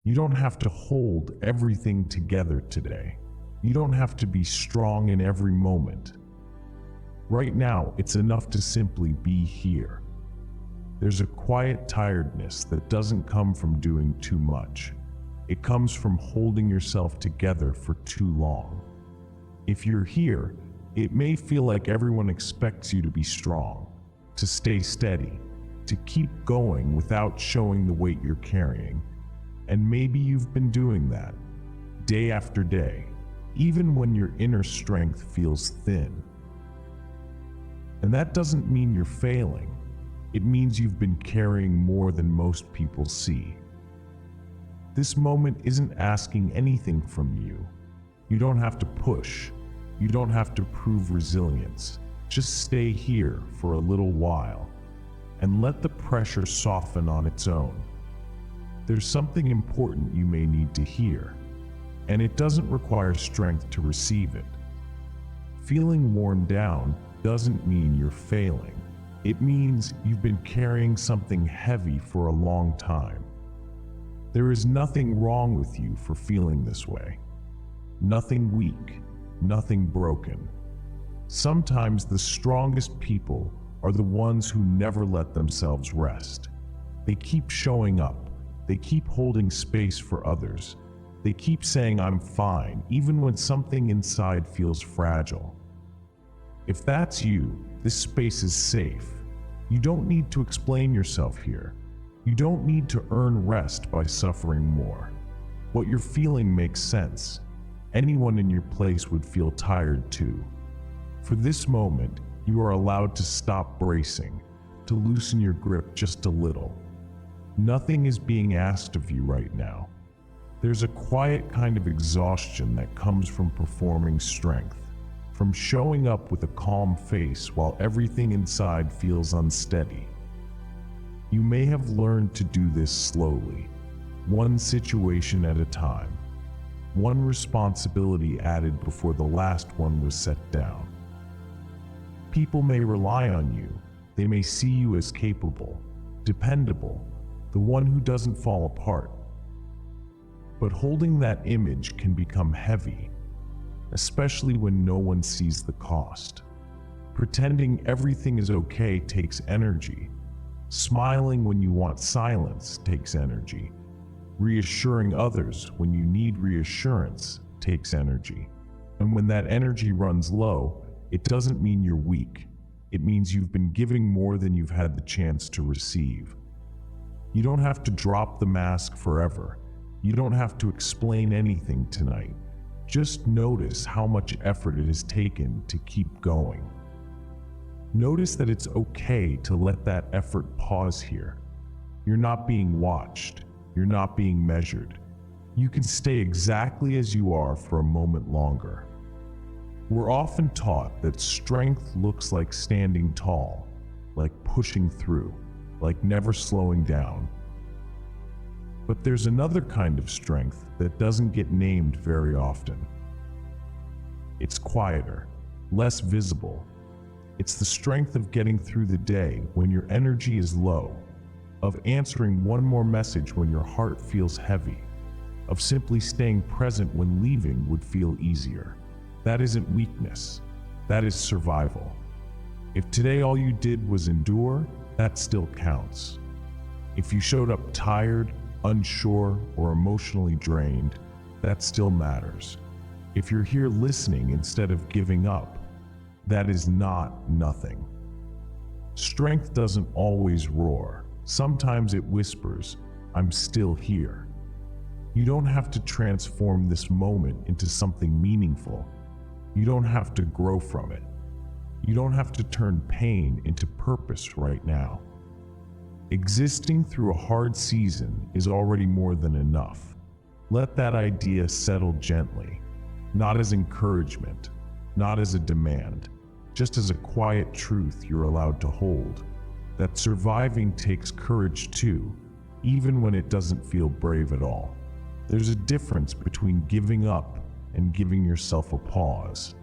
You don't have to hold everything together today. You don't have to be strong in every moment. Right now, it's enough to simply be here. There's a quiet tiredness that doesn't come from doing too much. It comes from holding yourself together for too long. If you're here, it may feel like everyone expects you to be strong, to stay steady, to keep going without showing the weight you're carrying. And maybe you've been doing that, day after day, even when your inner strength feels thin. And that doesn't mean you're failing. It means you've been carrying more than most people see. This moment isn't asking anything from you. You don't have to push. You don't have to prove resilience. Just stay here for a little while and let the pressure soften on its own. There's something important you may need to hear, and it doesn't require strength to receive it. Feeling worn down doesn't mean you're failing. It means you've been carrying something heavy for a long time. There is nothing wrong with you for feeling this way. Nothing weak, nothing broken. Sometimes the strongest people are the ones who never let themselves rest. They keep showing up. They keep holding space for others. They keep saying, "I'm fine," even when something inside feels fragile. If that's you, this space is safe. You don't need to explain yourself here. You don't need to earn rest by suffering more. What you're feeling makes sense. Anyone in your place would feel tired too. For this moment, you are allowed to stop bracing, to loosen your grip just a little. Nothing is being asked of you right now. There's a quiet kind of exhaustion that comes from performing strength, from showing up with a calm face while everything inside feels unsteady. You may have learned to do this slowly, one situation at a time, one responsibility added before the last one was set down. People may rely on you. They may see you as capable, dependable, the one who doesn't fall apart. But holding that image can become heavy, especially when no one sees the cost. Pretending everything is okay takes energy. Smiling when you want silence takes energy. Reassuring others when you need reassurance takes energy. And when that energy runs low, it doesn't mean you're weak. It means you've been giving more than you've had the chance to receive. You don't have to drop the mask forever. You don't have to explain anything tonight. Just notice how much effort it has taken to keep going. Notice that it's okay to let that effort pause here. You're not being watched. You're not being measured. You can stay exactly as you are for a moment longer. We're often taught that strength looks like standing tall, like pushing through, like never slowing down. But there's another kind of strength that doesn't get named very often. It's quieter, less visible. It's the strength of getting through the day when your energy is low, of answering one more message when your heart feels heavy, of simply staying present when leaving would feel easier. That isn't weakness, that is survival. If today all you did was endure, that still counts. If you showed up tired, unsure, or emotionally drained, that still matters. If you're here listening instead of giving up, that is not nothing. Strength doesn't always roar. Sometimes it whispers, "I'm still here." You don't have to transform this moment into something meaningful. You don't have to grow from it. You don't have to turn pain into purpose right now. Existing through a hard season is already more than enough. Let that idea settle gently, not as encouragement, not as a demand, just as a quiet truth you're allowed to hold. That surviving takes courage too, even when it doesn't feel brave at all. There's a difference between giving up and giving yourself a pause.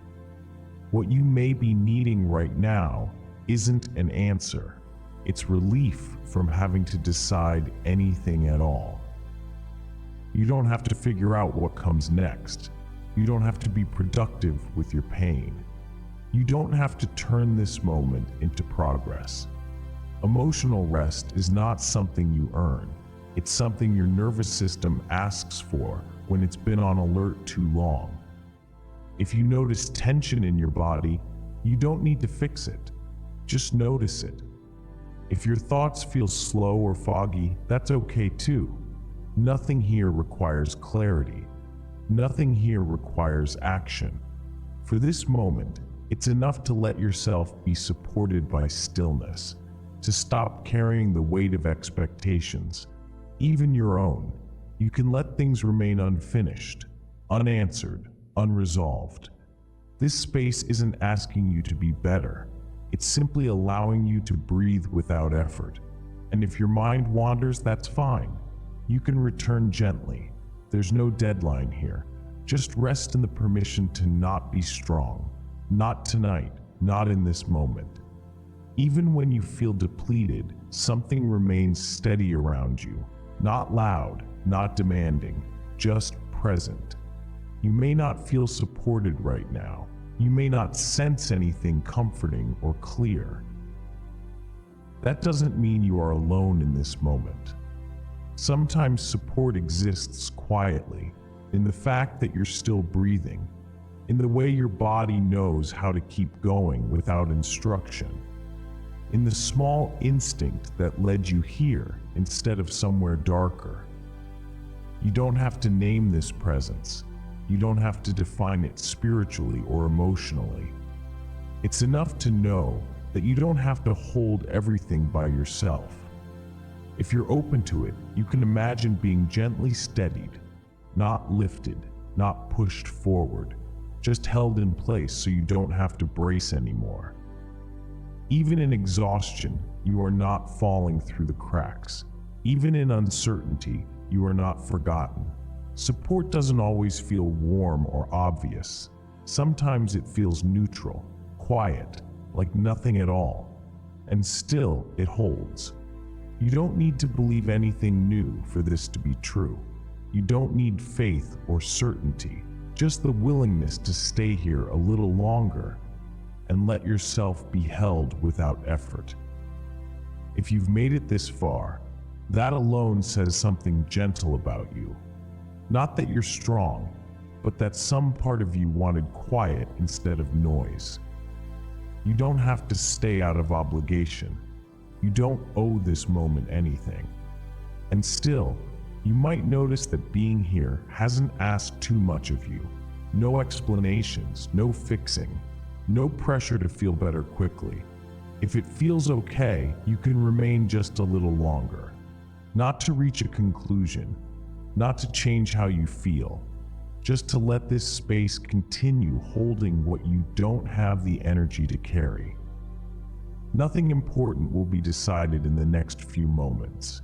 What you may be needing right now isn't an answer. It's relief from having to decide anything at all. You don't have to figure out what comes next. You don't have to be productive with your pain. You don't have to turn this moment into progress. Emotional rest is not something you earn. It's something your nervous system asks for when it's been on alert too long. If you notice tension in your body, you don't need to fix it. Just notice it. If your thoughts feel slow or foggy, that's okay too. Nothing here requires clarity. Nothing here requires action. For this moment, it's enough to let yourself be supported by stillness, to stop carrying the weight of expectations, even your own. You can let things remain unfinished, unanswered, unresolved. This space isn't asking you to be better. It's simply allowing you to breathe without effort. And if your mind wanders, that's fine. You can return gently. There's no deadline here. Just rest in the permission to not be strong. Not tonight, not in this moment. Even when you feel depleted, something remains steady around you. Not loud, not demanding, just present. You may not feel supported right now. You may not sense anything comforting or clear. That doesn't mean you are alone in this moment. Sometimes support exists quietly, in the fact that you're still breathing, in the way your body knows how to keep going without instruction, in the small instinct that led you here instead of somewhere darker. You don't have to name this presence. You don't have to define it spiritually or emotionally. It's enough to know that you don't have to hold everything by yourself. If you're open to it, you can imagine being gently steadied, not lifted, not pushed forward, just held in place so you don't have to brace anymore. Even in exhaustion, you are not falling through the cracks. Even in uncertainty, you are not forgotten. Support doesn't always feel warm or obvious. Sometimes it feels neutral, quiet, like nothing at all. And still, it holds. You don't need to believe anything new for this to be true. You don't need faith or certainty, just the willingness to stay here a little longer and let yourself be held without effort. If you've made it this far, that alone says something gentle about you. Not that you're strong, but that some part of you wanted quiet instead of noise. You don't have to stay out of obligation. You don't owe this moment anything. And still, you might notice that being here hasn't asked too much of you. No explanations, no fixing, no pressure to feel better quickly. If it feels okay, you can remain just a little longer. Not to reach a conclusion, not to change how you feel, just to let this space continue holding what you don't have the energy to carry. Nothing important will be decided in the next few moments.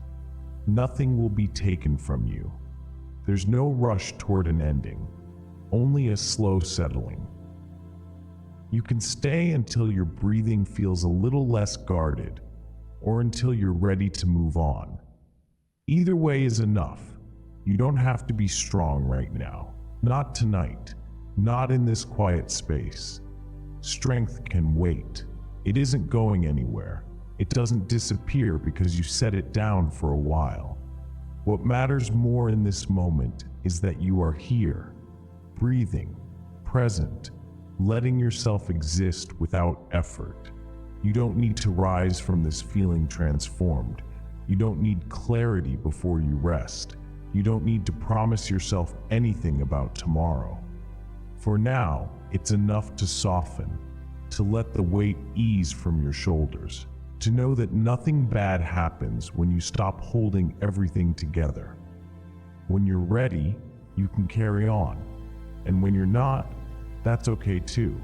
Nothing will be taken from you. There's no rush toward an ending, only a slow settling. You can stay until your breathing feels a little less guarded, or until you're ready to move on. Either way is enough. You don't have to be strong right now. Not tonight. Not in this quiet space. Strength can wait. It isn't going anywhere. It doesn't disappear because you set it down for a while. What matters more in this moment is that you are here, breathing, present, letting yourself exist without effort. You don't need to rise from this feeling transformed. You don't need clarity before you rest. You don't need to promise yourself anything about tomorrow. For now, it's enough to soften, to let the weight ease from your shoulders, to know that nothing bad happens when you stop holding everything together. When you're ready, you can carry on. And when you're not, that's okay too.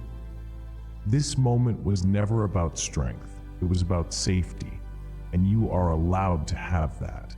This moment was never about strength. It was about safety, and you are allowed to have that.